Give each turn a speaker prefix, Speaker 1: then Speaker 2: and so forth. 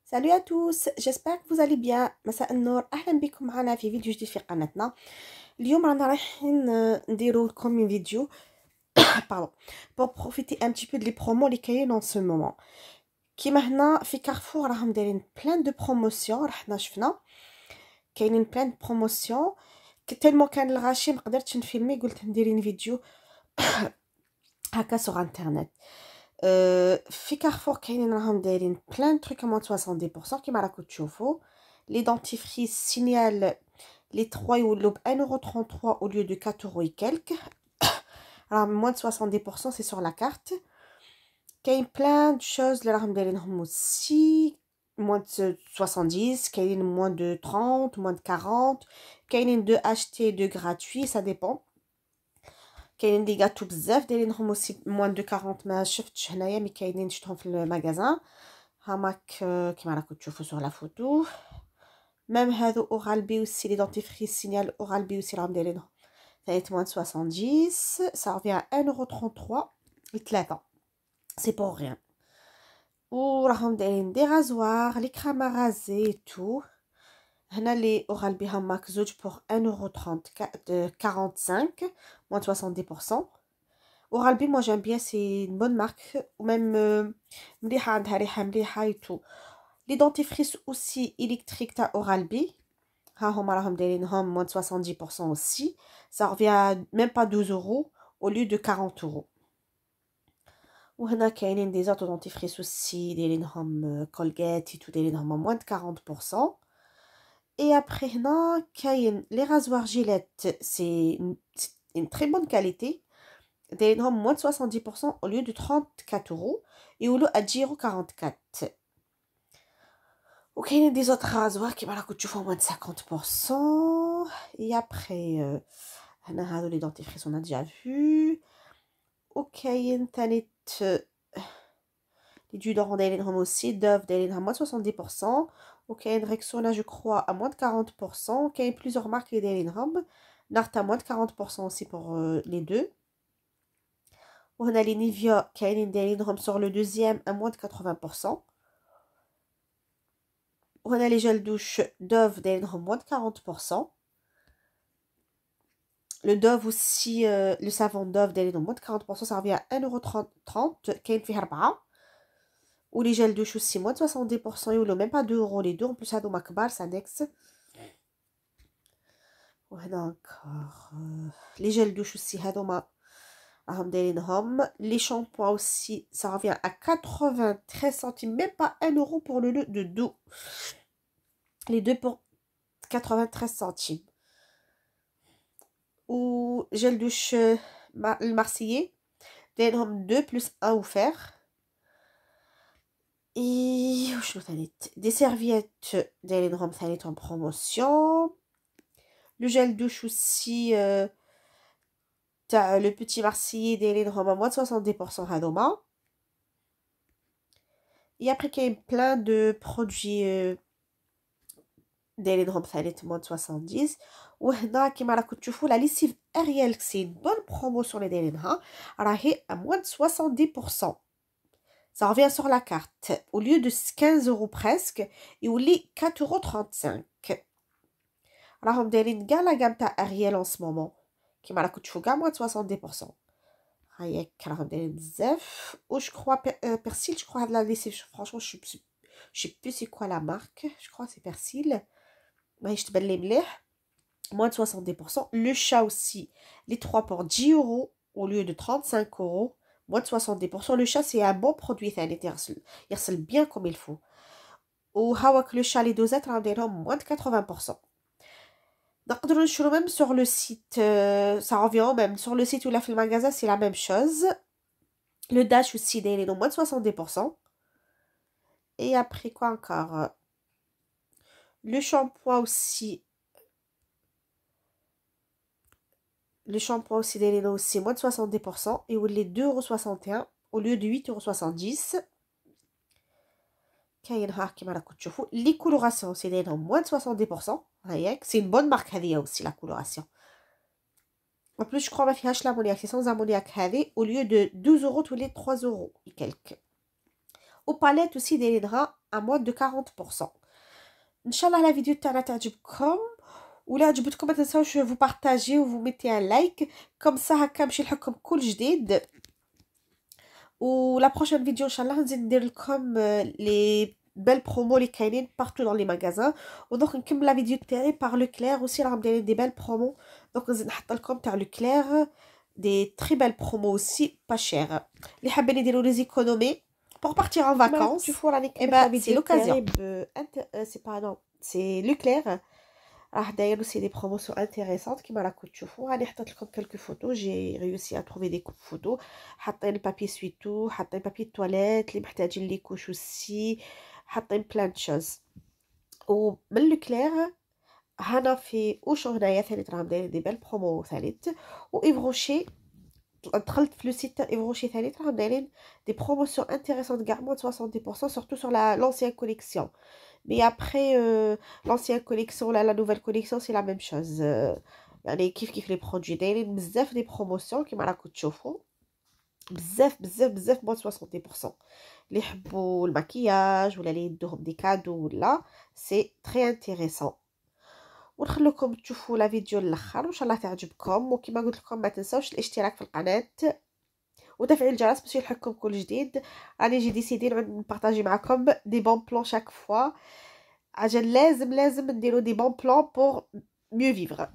Speaker 1: Salut à tous, j'espère que vous allez bien. مساء النور، اهلا بكم معنا في فيديو جديد في قناتنا. اليوم رانا رايحين نديرو لكم une vidéo pardon pour profiter un petit peu des promos اللي كاين en ce moment. كيما هنا في كارفور راهم دايرين plein de promotions، رحنا شفنا كاينين plein de promotions. تالمو كان الغاشي ما قدرتش نفيلمي، قلت ندير فيديو هكا sur internet. في كارفور كاينين راهم دايرين plein de trucs à moins de 70% كيما راكم تشوفوا. Les dentifrices signal les 3 يولوا ب 1,33 € au lieu de 4 € et quelques. Alors moins de 70% c'est sur la carte. كاين plein de choses اللي راهم دايرينهم aussi moins de 70, كاين moins de 30, moins de 40, كاينين de acheter de gratuit, ça dépend. كاينين دي غاتو بزاف دايرينهم aussi moins de 40، ما شفتش هنايا مي كاينين شفتهم في المغازان هاماك كيما راكم تشوفوا sur la photo. même هادو اورال بي aussi les dentifrices signal اورال بي aussi راهم دايرينهم ثاني moins de 70، ça revient à 1,33 € الثلاثه، c'est pour rien. وراهم دايرين دي rasoirs les crèmes à raser et tout. هنا لي اورال بي هاماك زوج pour 1,45 €، moins de 70%. Oral-B, moi j'aime bien, c'est une bonne marque. Ou même مليحة، عندها ريحة مليحة et tout. Les dentifrices aussi électriques تاع Oral-B. ها هما راهم دايرينهم moins de 70% aussi. Ça revient à même pas 12 € au lieu de 40 €. وهنا كاينين des autres dentifrices aussi دايرينهم Colgate et tout دايرينهم moins de 40%. Et après هنا كاين les rasoirs Gillette, c'est une très bonne qualité. دايرينهم moins de 70% au lieu de 34 € يولوا à 10,44 €. وكاينين des autres rasoirs كيما راكم تشوفوا moins de 50%. et après هنا هادو les dentifrices on a déjà vu. وكاين ثاني les déodorants دايرينهم aussi Dove دايرينهم moins de 70%. وكاين Rexona je crois à moins de 40%. كاين plusieurs marques اللي دايرينهم Narta moins de 40% aussi pour les deux. وهنا les Nivea كاينين دايرينهم sur le deuxième à moins de 80%. وهنا les gels douche Dove دايرينهم moins de 40%. le Dove aussi le savon Dove دايرينهم moins de 40%، ça revient à 1,30 €. كاين فيه 4. و les gels douche aussi moins de 70%، يولوا même pas 2 € les deux. en plus هادوما كبار Sanex. وهنا encore les gels douche aussi هادوما راهم دايرينهم. les shampoings aussi ça revient à 93 centimes، même pas 1 € pour le lot de dos. les deux pour 93 centimes. ou gel douche le Marseillais دايرينهم 2 plus 1 offert. et شنو ثاني des serviettes دايرينهم ثاني en promotion. le gel douche aussi تاع le petit Marseillais دايرينهم à moins de 70% هذوما. et après كاين plein de produits دايرينهم ثاني moins de 70. وهنا كيما راكم تشوفوا لا ليسيف اريال سي بون بروموسيون اللي دايرينها راهي à moins de 70%. ça revient sur la carte au lieu de 15 € presque يولي 4,35 €. راهم دايرين كاع لا غام تاع اريال en ce moment كيما راكم تشوفوا كاع moins de 70%. هاياك راهم دايرين بزاف. و جو كخوا بيرسيل، جو كخوا هاد لا ليسيف فرانشمون je sais plus c'est quoi la marque, je crois c'est Persil. ماهيش تبان لي مليح. moins de 70%. le chat aussi les 3 pour 10 € au lieu de 35 €. moins de 70%. le chat c'est un bon produit ثاني يغسل bien comme il faut. وهاوك le chat les dosettes راهم دايرهم moins de 80%. نقدروا نشرو même sur le site ça revient même sur le site ولا في المغازا c'est la même chose. le dash aussi دايرين moins de 70%. et après quoi encore le shampoing aussi دايرين aussi moins de 70% يولي 2,61 € au lieu de 8,70 €. كاين ها كيما راكم تشوفوا لي كولوراسيون سي دايرهم moins de 70%. هاياك سي une bonne marque هذه aussi la coloration. en plus je crois ما فيهاش لامونياك، سي sans ammoniac هذه au lieu de 12 € تولي 3 € et quelques. وباليت اوسي دايرينها ا موان دو 40%. ان شاء الله لا فيديو تاعنا تعجبكم، ولا عجبتكم ما تنساوش فو بارطاجي وفو ميتي ان لايك كوم سا هكا باش يلحقكم كل جديد. ولا بروشين فيديو ان شاء الله نزيد ندير لكم لي بال برومو اللي كاينين بارتو دون لي ماغازان. ودونك نكمل لا فيديو تاعي باغ لو كلير اوسي راهم دايرين دي بال برومو، دونك نزيد نحط لكم تاع لو كلير دي تري بال برومو اوسي با شير. اللي حابين يديروا لي زيكونومي pour partir en vacances, تشوفوا راني et ben c'est l'occasion. C'est pas non, c'est Leclerc. راه داير aussi des promotions intéressantes كيما راكم تشوفوا. راني حطيت لكم quelques photos, j'ai réussi à trouver des photos. حاطين البابي سويتو، حاطين بابي تواليت اللي محتاجين لي كوش aussi، حاطين plein de choses. ومن لوكلير هنا في اوش هنايا ثالث راهم دايرين دي بال برومو ثالث. وايفروشي دخلت في لو سيت تاع ايفروشي ثالث راهم دايرين دي بروموسيون انتريسونت كاع موان 70% surtout sur l'ancienne collection. Mais après l'ancienne collection la nouvelle collection c'est la même chose. يعني كيف les produits دايرين بزاف دي بروموسيون كيما راكم تشوفوا، بزاف موان 60%. اللي يحبوا المكياج ولا اللي يدوهم دي كادو ولا سي تري انتريسون. ونخليكم تشوفوا لا فيديو للاخر وان شاء الله تعجبكم. وكما قلت لكم ما تنساوش الاشتراك في القناه وتفعيل الجرس باش يلحقكم كل جديد. راني جي ديسيدي نبارطاجي معكم دي بون بلان شاك فوا. عجل لازم نديرو دي بون بلان بور ميو فيفر.